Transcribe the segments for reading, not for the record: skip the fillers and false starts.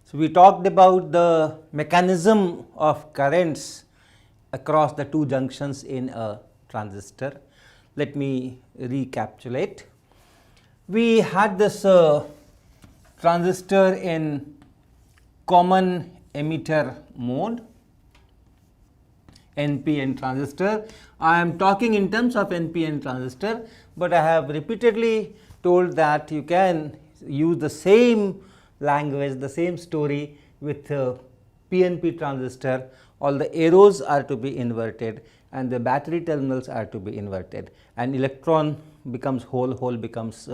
So, we talked about the mechanism of currents across the two junctions in a transistor. Let me recapitulate. We had this transistor in common emitter mode, NPN transistor. I am talking in terms of NPN transistor, but I have repeatedly told that you can use the same language, the same story with PNP transistor. All the arrows are to be inverted and the battery terminals are to be inverted, and electron becomes hole, hole becomes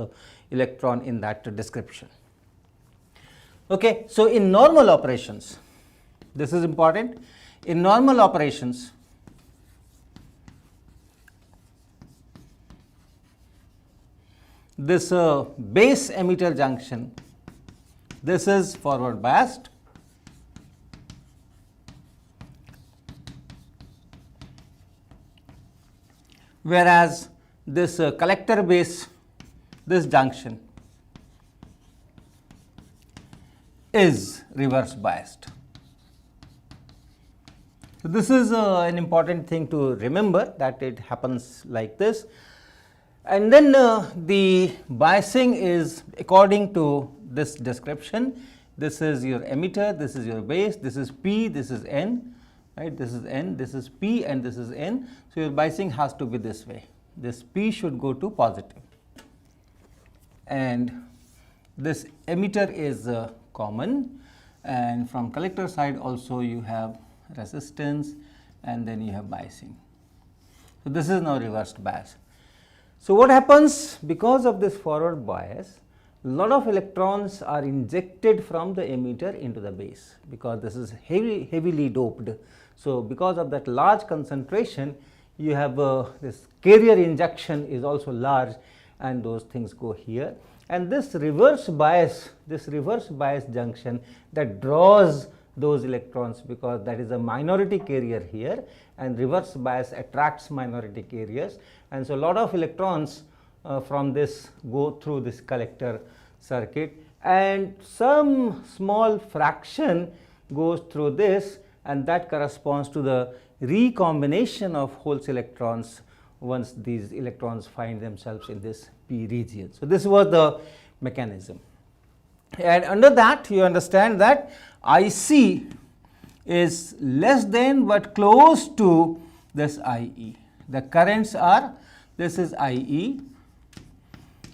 electron in that description. Okay. So, in normal operations, this is important. In normal operations, this base emitter junction, this is forward biased, whereas this collector base, this junction is reverse biased. So, this is an important thing to remember, that it happens like this. And then the biasing is according to this description. This is your emitter, this is your base, this is P, this is N, right? This is N, this is P, and this is N. So, your biasing has to be this way. This P should go to positive, and this emitter is common, and from collector side also you have resistance, and then you have biasing. So, this is now reversed bias. So, what happens because of this forward bias, lot of electrons are injected from the emitter into the base, because this is heavily doped. So, because of that large concentration, you have this carrier injection is also large, and those things go here. And this reverse bias junction that draws those electrons, because that is a minority carrier here, and reverse bias attracts minority carriers, and so a lot of electrons from this go through this collector circuit, and some small fraction goes through this, and that corresponds to the recombination of holes electrons once these electrons find themselves in this P region. So, this was the mechanism, and under that you understand that IC is less than but close to this IE. The currents are, this is IE,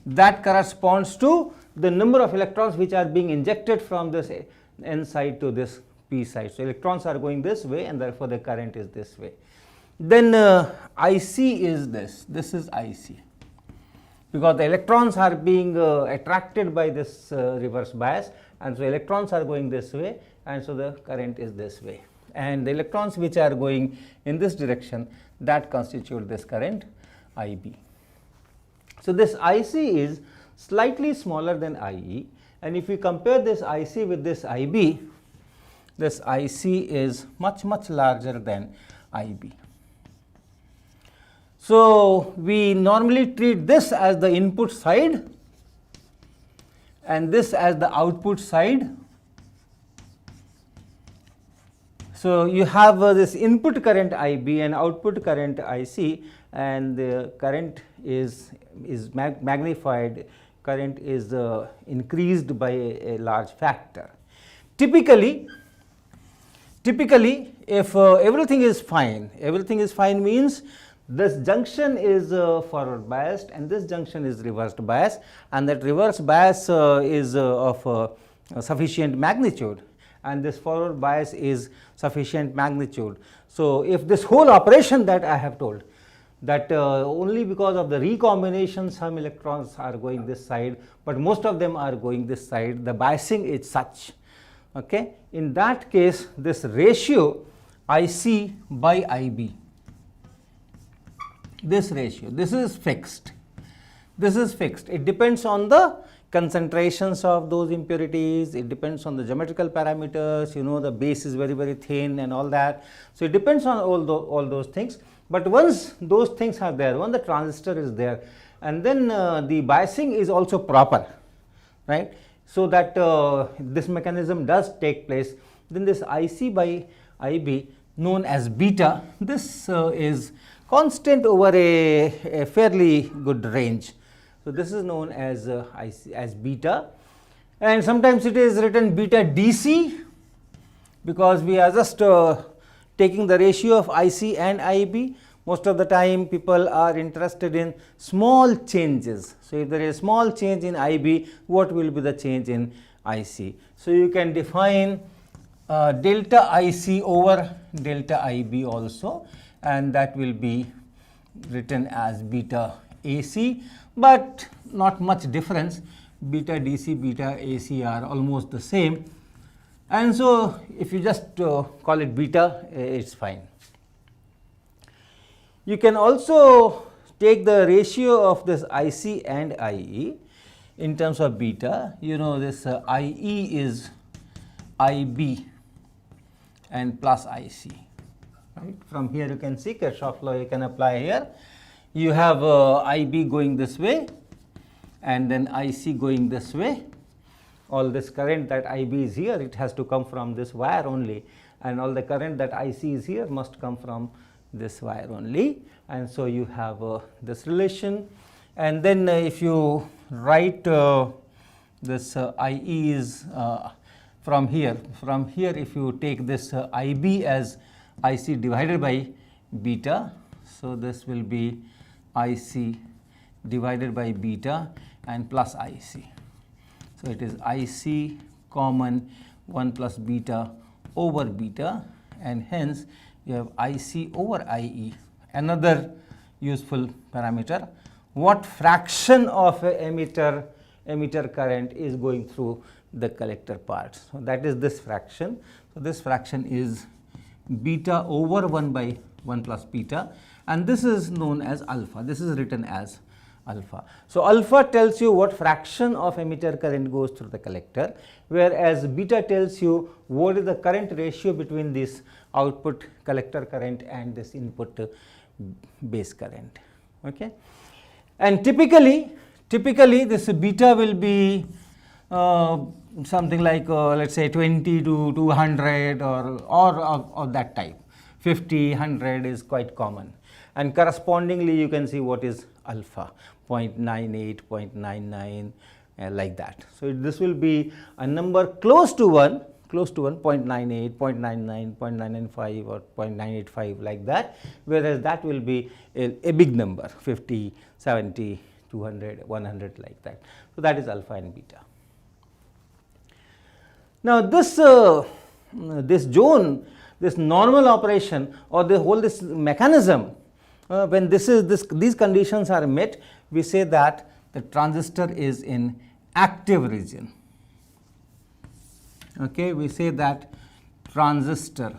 that corresponds to the number of electrons which are being injected from this N side to this P side. So, electrons are going this way, and therefore, the current is this way. Then IC is this is IC, because the electrons are being attracted by this reverse bias, and so electrons are going this way, and so the current is this way, and the electrons which are going in this direction, that constitute this current IB. So, this IC is slightly smaller than IE, and if you compare this IC with this IB, this IC is much larger than IB. So, we normally treat this as the input side and this as the output side. So, you have this input current IB and output current IC, and the current is magnified, current is increased by a large factor. Typically if everything is fine means this junction is forward biased and this junction is reversed biased, and that reverse bias is of sufficient magnitude, and this forward bias is sufficient magnitude. So, if this whole operation that I have told, that only because of the recombination some electrons are going this side, but most of them are going this side, the biasing is such. Okay. In that case, this ratio IC by IB, this ratio, this is fixed. It depends on the concentrations of those impurities, it depends on the geometrical parameters, the base is very thin and all that. So, it depends on all those things, but once those things are there, once the transistor is there, and then the biasing is also proper, right. so that this mechanism does take place, then this IC by IB known as beta, this is constant over a fairly good range. So, this is known as IC as beta, and sometimes it is written beta DC, because we are just taking the ratio of IC and IB. Most of the time people are interested in small changes. So, if there is a small change in IB, what will be the change in IC? So, you can define delta IC over delta IB also, and that will be written as beta AC, but not much difference. Beta DC, beta AC are almost the same, and so if you just call it beta, it's fine. You can also take the ratio of this IC and IE in terms of beta. You know, this IE is IB and plus IC, right. From here you can see Kirchhoff law you can apply here. You have IB going this way and then IC going this way. All this current that IB is here, it has to come from this wire only, and all the current that IC is here must come from this wire only, and so you have this relation. And then if you write this IE is from here if you take this IB as IC divided by beta, so this will be IC divided by beta and plus IC. So, it is IC common 1 plus beta over beta, and hence you have IC over IE. Another useful parameter, what fraction of a emitter current is going through the collector part. So, that is this fraction. So, this fraction is beta over 1 by 1 plus beta, and this is known as alpha. This is written as alpha. So, alpha tells you what fraction of emitter current goes through the collector, whereas beta tells you what is the current ratio between this output collector current and this input base current. Okay. And typically this beta will be something like let us say 20 to 200 or that type. 50, 100 is quite common, and correspondingly you can see what is alpha, 0.98, 0.99 like that. So, this will be a number close to 1, 0.98, 0.99, 0.995 or 0.985 like that, whereas that will be a big number, 50, 70, 200, 100 like that. So, that is alpha and beta. Now, this zone, this normal operation or the whole this mechanism, when these conditions are met, we say that the transistor is in active region. Okay, we say that transistor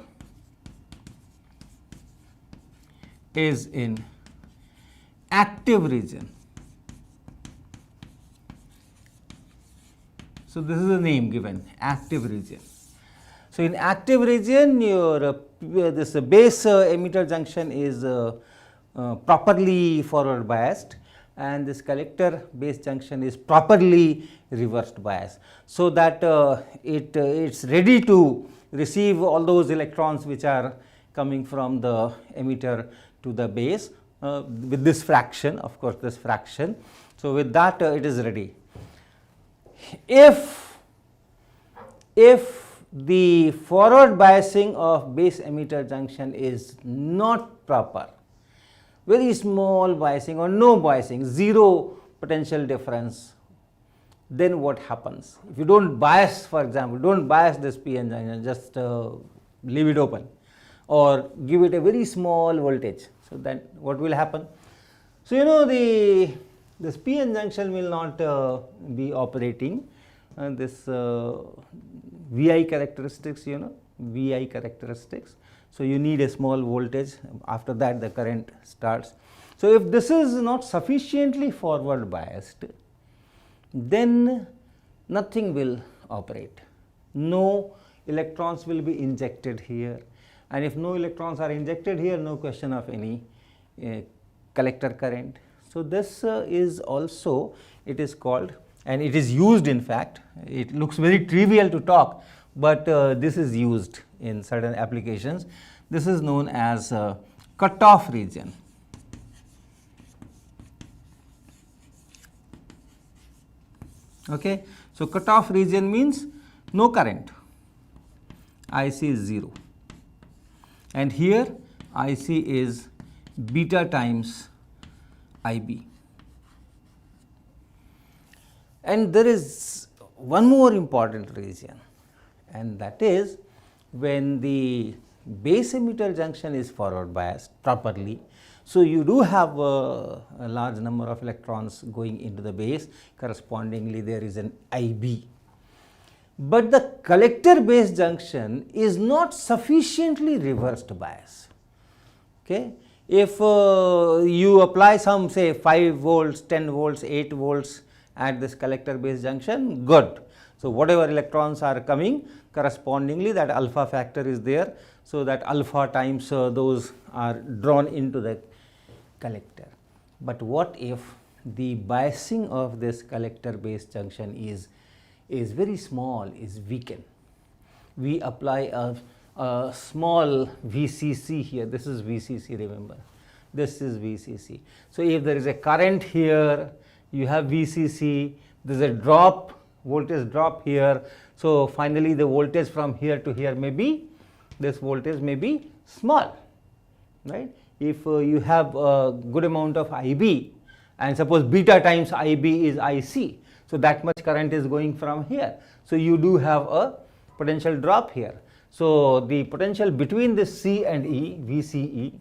is in active region. So, this is the name given, active region. So, in active region your this base emitter junction is properly forward biased, and this collector base junction is properly reversed biased, so that it's ready to receive all those electrons which are coming from the emitter to the base with this fraction, of course this fraction. So, with that it is ready. If the forward biasing of base emitter junction is not proper, very small biasing or no biasing, zero potential difference, then what happens? If you do not bias, for example, do not bias this PN junction, just leave it open or give it a very small voltage. So, then what will happen? So, you know this PN junction will not be operating this VI characteristics, you know, VI characteristics. So, you need a small voltage, after that the current starts. So, if this is not sufficiently forward biased, then nothing will operate, no electrons will be injected here, and if no electrons are injected here, no question of any collector current. So, this is also, it is called and it is used. In fact, it looks very trivial to talk, but this is used in certain applications. This is known as cutoff region. Okay. So, cutoff region means no current, IC is 0, and here IC is beta times IB. And there is one more important region, and that is when the base emitter junction is forward biased properly. So, you do have a large number of electrons going into the base, correspondingly there is an IB. But the collector base junction is not sufficiently reversed bias. Okay. If you apply some, say, 5 volts, 10 volts, 8 volts at this collector base junction, good. So, whatever electrons are coming, correspondingly that alpha factor is there. So, that alpha times those are drawn into the collector. But what if the biasing of this collector base junction is very small, is weakened? We apply a small VCC here. This is VCC, remember, this is VCC. So, if there is a current here, you have VCC, there is a drop, voltage drop here. So, finally, the voltage from here to here may be, this voltage may be small, right. If you have a good amount of IB, and suppose beta times IB is IC, so that much current is going from here. So, you do have a potential drop here. So, the potential between this C and E, VCE,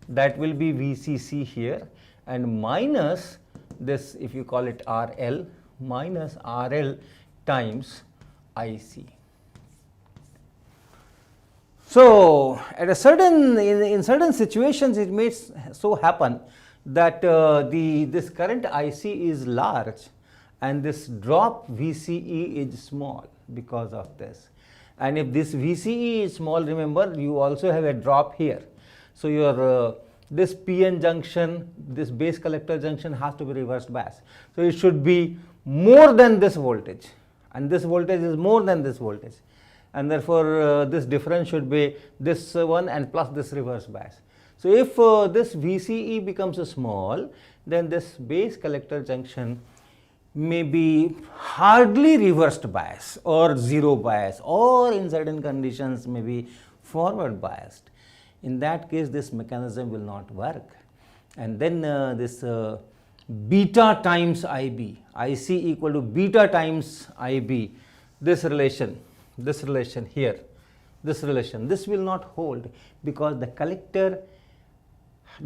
that will be VCC here, and minus this, if you call it RL, minus RL times IC. So, at a certain, in certain situations it may so happen that this current IC is large and this drop VCE is small because of this. And if this VCE is small, remember, you also have a drop here. So, your this PN junction, this base collector junction has to be reversed bias. So, it should be more than this voltage, and this voltage is more than this voltage, and therefore, this difference should be this one and plus this reverse bias. So, if this VCE becomes small, then this base collector junction may be hardly reversed bias or zero bias, or in certain conditions may be forward biased. In that case, this mechanism will not work, and then this beta times IB, IC equal to beta times IB, this relation here, this relation, this will not hold, because the collector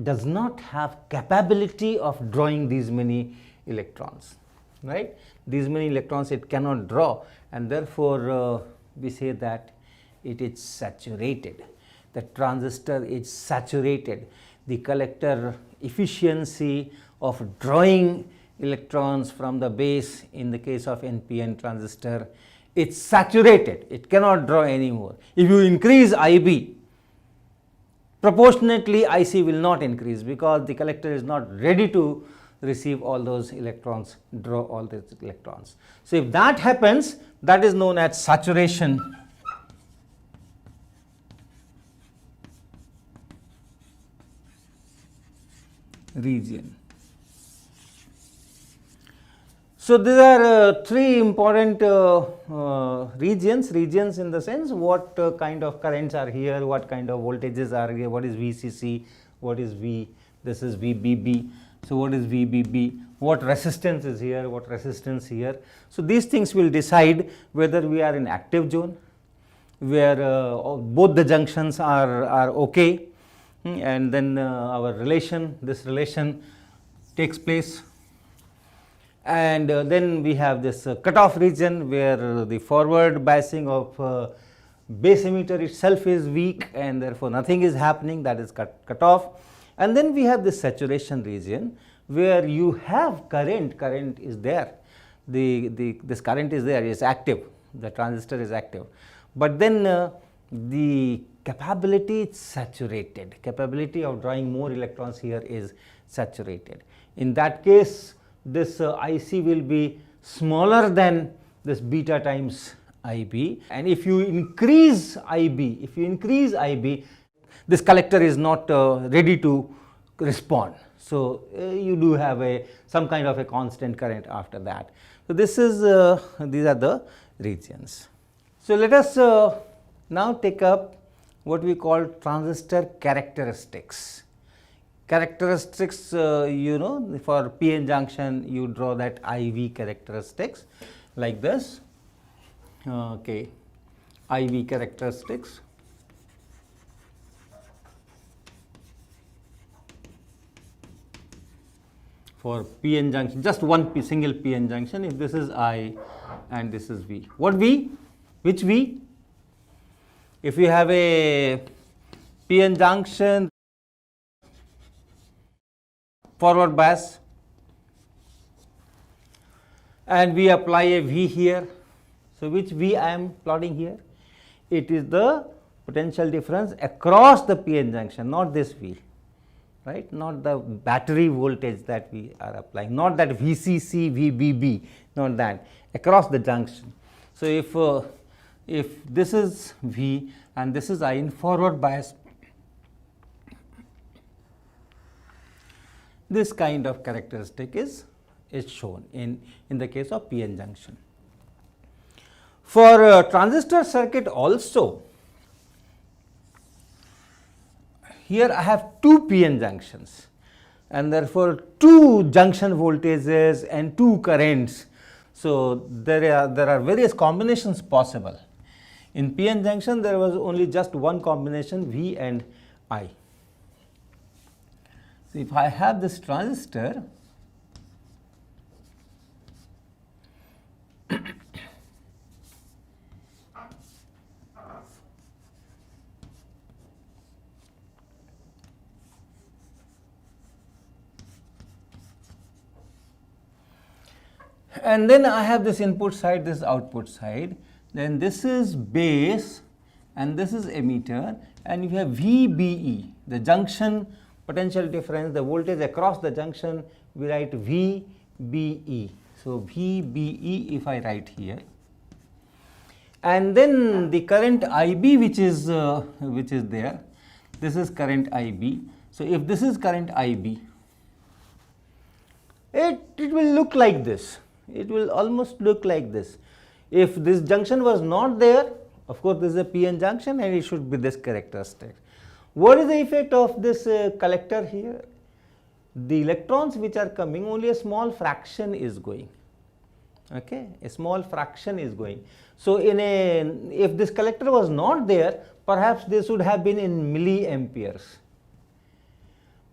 does not have capability of drawing these many electrons, right. These many electrons it cannot draw, and therefore, we say that it is saturated. The transistor is saturated. The collector efficiency of drawing electrons from the base in the case of NPN transistor, it's saturated, it cannot draw anymore. If you increase IB, proportionately IC will not increase, because the collector is not ready to receive all those electrons, draw all these electrons. So, if that happens, that is known as saturation region. So, there are three important regions in the sense what kind of currents are here, what kind of voltages are here, what is VCC, what is V, this is VBB. So, what is VBB, what resistance is here, what resistance here. So, these things will decide whether we are in active zone, where both the junctions are okay, and then our relation, this relation takes place. And then we have this cutoff region, where the forward biasing of base emitter itself is weak, and therefore, nothing is happening, that is cut off. And then we have this saturation region, where you have current is there, this current is there, is active, the transistor is active, but then the capability is saturated, capability of drawing more electrons here is saturated. In that case, this IC will be smaller than this beta times IB, and if you increase IB, this collector is not ready to respond. So you do have some kind of a constant current after that. So this is these are the regions. So let us now take up what we call transistor characteristics. Characteristics, you know, for p-n junction you draw that IV characteristics like this. Okay, IV characteristics. For p-n junction, just one single p-n junction, if this is I and this is V. What V? Which V? If you have a p-n junction, forward bias, and we apply a V here. So which V I am plotting here? It is the potential difference across the p-n junction, not this V, right? Not the battery voltage that we are applying, not that VCC, VBB, not that, across the junction. So if this is V and this is I in forward bias, this kind of characteristic is shown in the case of p-n junction. For transistor circuit also, here I have two p-n junctions and therefore two junction voltages and two currents. So there are various combinations possible. In p-n junction there was only just one combination, V and I. So if I have this transistor, and then I have this input side, this output side, then this is base and this is emitter, and you have VBE, the junction potential difference, the voltage across the junction, we write VBE. So VBE if I write here, and then the current IB which is there, this is current IB. So if this is current IB, it will look like this. It will almost look like this. If this junction was not there, of course this is a p-n junction and it should be this characteristic. What is the effect of this collector here? The electrons which are coming, only a small fraction is going. Okay, a small fraction is going. So if this collector was not there, perhaps this would have been in milliamperes.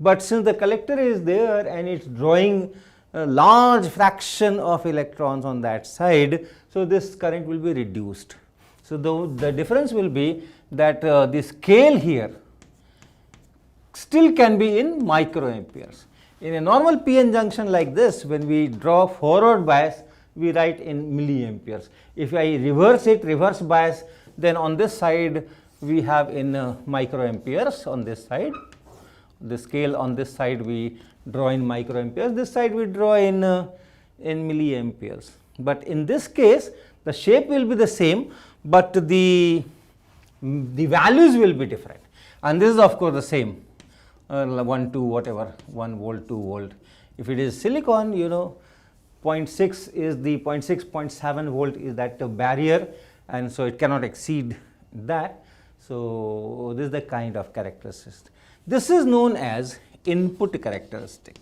But since the collector is there and it's drawing a large fraction of electrons on that side, so this current will be reduced. So the difference will be that the scale here still can be in microamperes. In a normal p-n junction like this, when we draw forward bias, we write in milliamperes. If I reverse it, reverse bias, then on this side we have in microamperes on this side. The scale on this side we draw in microamperes, this side we draw in milliamperes. But in this case the shape will be the same, but the values will be different, and this is of course the same 1, 2, whatever, 1 volt, 2 volt. If it is silicon, you know, 0.6 is the 0.6, 0.7 volt is that barrier, and so it cannot exceed that. So this is the kind of characteristics. This is known as input characteristic.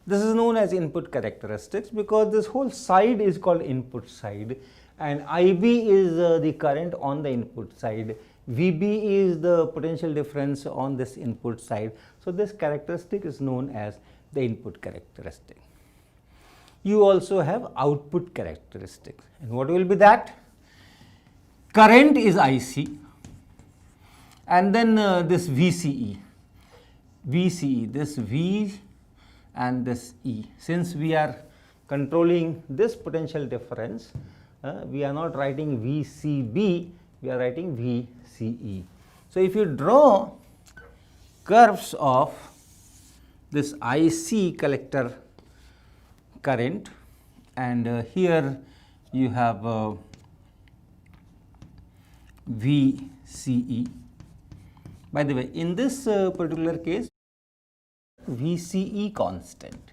This is known as input characteristics because this whole side is called input side, and IB is the current on the input side, VB is the potential difference on this input side. So this characteristic is known as the input characteristic. You also have output characteristics, and what will be that? Current is IC, and then this VCE, this V and this E. Since we are controlling this potential difference, we are not writing VCB, we are writing VCE. So, if you draw curves of this IC collector current, and here you have VCE. By the way, in this particular case, VCE constant.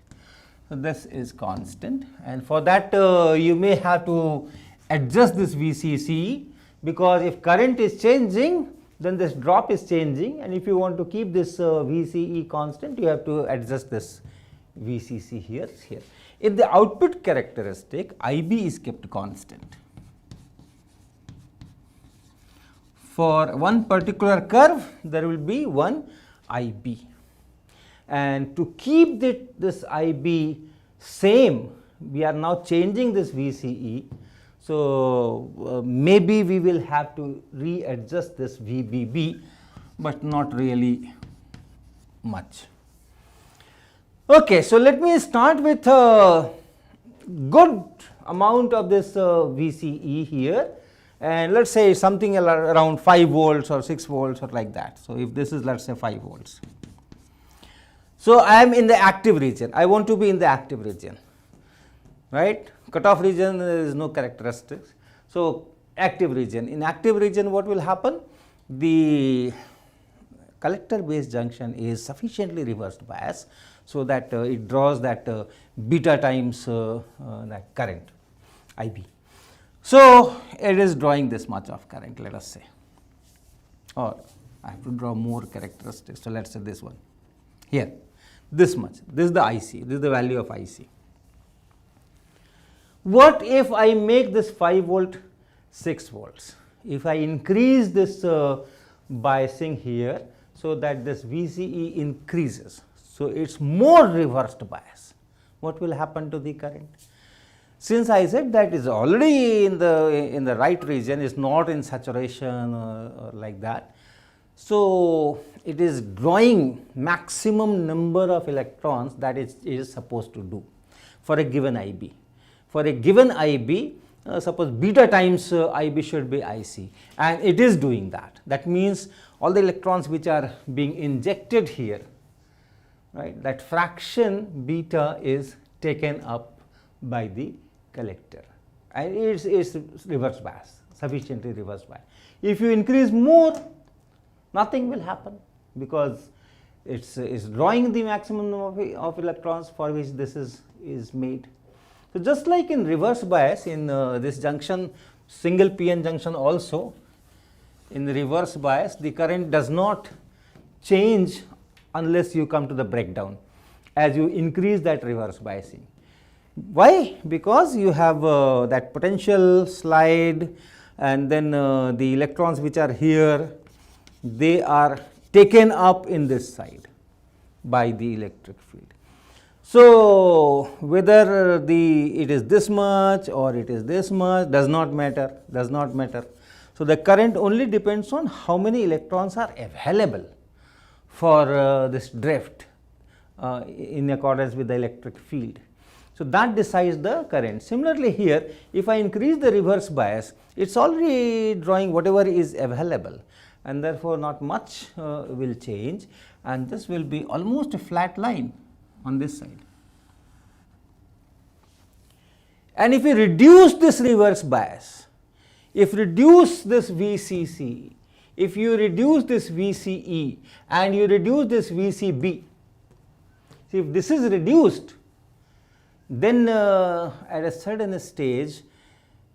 So, this is constant, and for that you may have to adjust this VCE, because if current is changing, then this drop is changing, and if you want to keep this VCE constant, you have to adjust this VCC here. If the output characteristic IB is kept constant for one particular curve, there will be one IB, and to keep this IB same, we are now changing this VCE. So, maybe we will have to readjust this VBB, but not really much. Okay, so let me start with a good amount of this VCE here, and let us say something around 5 volts or 6 volts or like that. So, if this is, let us say 5 volts. So, I am in the active region, I want to be in the active region, right. Cutoff region, there is no characteristics. So, active region. In active region, what will happen? The collector base junction is sufficiently reversed bias, so that it draws that beta times that current IB. So, it is drawing this much of current, let us say, or I have to draw more characteristics. So, let us say this one here, this much, this is the IC, this is the value of IC. What if I make this 5 volt 6 volts? If I increase this biasing here, so that this VCE increases, so it is more reversed bias, what will happen to the current? Since I said that is already in the right region, is not in saturation or like that, so it is drawing maximum number of electrons that it is supposed to do for a given IB. For a given IB, suppose beta times IB should be IC, and it is doing that. That means all the electrons which are being injected here, right, that fraction beta is taken up by the collector, and it is reverse bias, sufficiently reverse bias. If you increase more, nothing will happen, because it is drawing the maximum number of electrons for which this is made. So, just like in reverse bias in this junction, single PN junction also, in the reverse bias the current does not change unless you come to the breakdown as you increase that reverse biasing. Why? Because you have that potential slide, and then the electrons which are here, they are taken up in this side by the electric field. So, whether it is this much or it is this much does not matter, So, the current only depends on how many electrons are available for this drift in accordance with the electric field. So, that decides the current. Similarly, here if I increase the reverse bias, it is already drawing whatever is available, and therefore, not much will change, and this will be almost a flat line on this side. And if you reduce this reverse bias, if reduce this VCC, if you reduce this VCE and you reduce this VCB, see, if this is reduced, then at a certain stage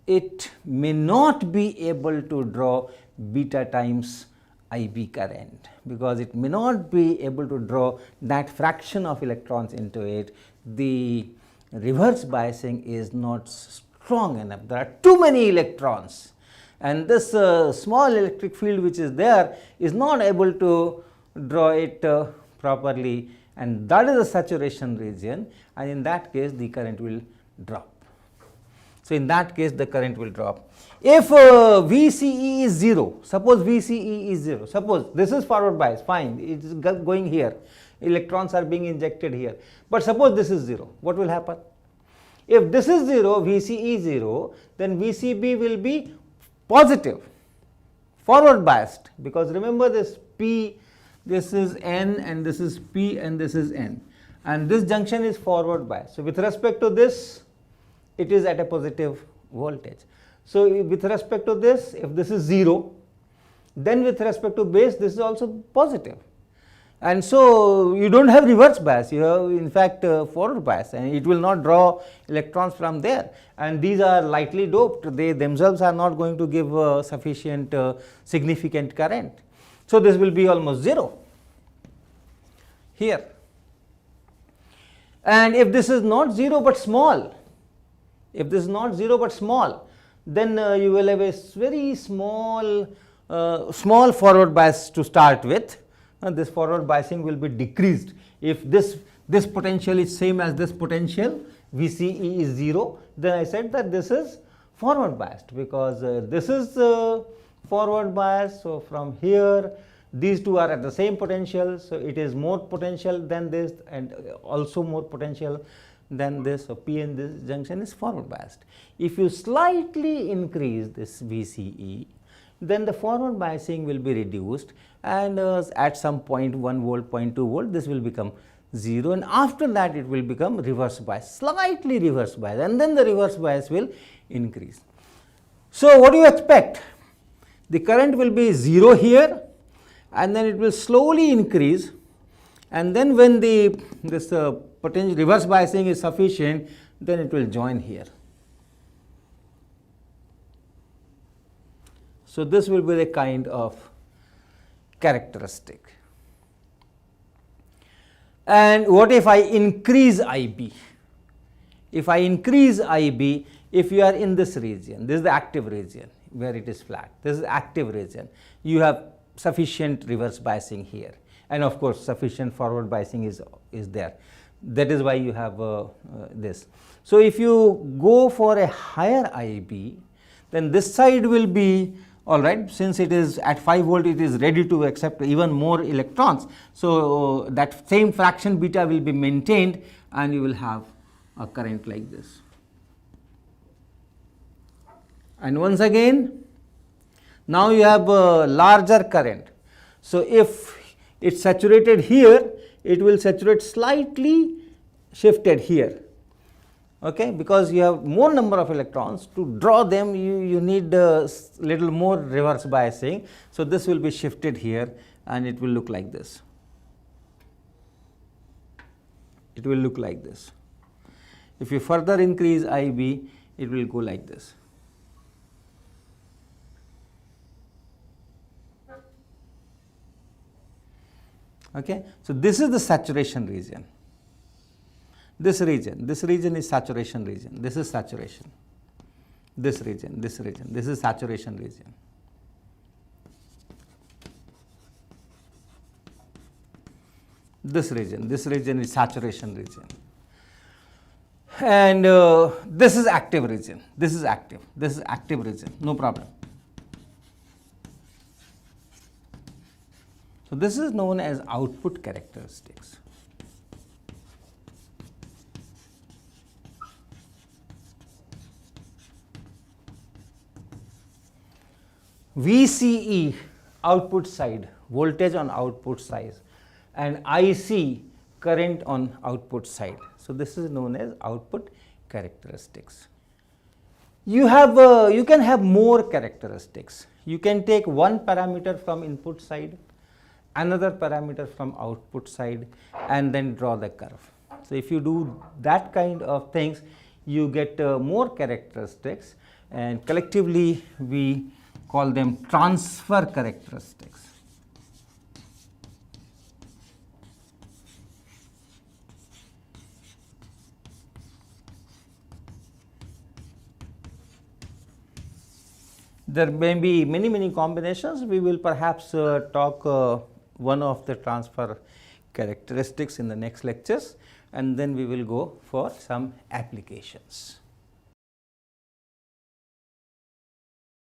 it may not be able to draw beta times IB current, because it may not be able to draw that fraction of electrons into it. The reverse biasing is not strong enough. There are too many electrons, and this small electric field which is there is not able to draw it properly, and that is the saturation region, and in that case the current will drop. So, in that case the current will drop. If VCE is 0, suppose VCE is 0, suppose this is forward bias, fine, it is going here, electrons are being injected here, but suppose this is 0, what will happen? If this is 0, VCE is 0, then VCB will be positive forward biased, because remember this P, this is N and this is P and this is N, and this junction is forward biased. So with respect to this, it is at a positive voltage. So with respect to this, if this is 0, then with respect to base, this is also positive. And so you don't have reverse bias, you have in fact forward bias, and it will not draw electrons from there, and these are lightly doped, they themselves are not going to give sufficient significant current. So this will be almost 0 here. And if this is not 0 but small, if this is not 0 but small, then you will have a very small forward bias to start with. This forward biasing will be decreased. If this potential is same as this potential, VCE is 0, then I said that this is forward biased, because this is forward bias. So from here, these two are at the same potential, so it is more potential than this and also more potential than this. So P in this junction is forward biased. If you slightly increase this VCE, then the forward biasing will be reduced, and at some point 1 volt, 0.2 volt, this will become 0, and after that it will become reverse bias, slightly reverse bias, and then the reverse bias will increase. So what do you expect? The current will be 0 here, and then it will slowly increase, and then when this potential reverse biasing is sufficient, then it will join here. So this will be the kind of characteristic. And what if I increase IB? If I increase IB, if you are in this region, this is the active region where it is flat, this is active region, you have sufficient reverse biasing here, and of course sufficient forward biasing is there. That is why you have this. So if you go for a higher IB, then this side will be all right, since it is at 5 volt, it is ready to accept even more electrons. So that same fraction beta will be maintained, and you will have a current like this. And once again, now you have a larger current. So if it's saturated here, it will saturate slightly shifted here. Okay, because you have more number of electrons, to draw them you need a little more reverse biasing. So this will be shifted here, and it will look like this. It will look like this. If you further increase IB, it will go like this. Okay, so this is the saturation region. This region is saturation region, this is saturation, this region, this is saturation region. This region is saturation region, and this is active region, this is active region, no problem. So this is known as output characteristics. VCE output side, voltage on output side, and IC current on output side. So this is known as output characteristics. You can have more characteristics. You can take one parameter from input side, another parameter from output side, and then draw the curve. So if you do that kind of things, you get more characteristics, and collectively we call them transfer characteristics. There may be many combinations. We will perhaps talk one of the transfer characteristics in the next lectures, and then we will go for some applications.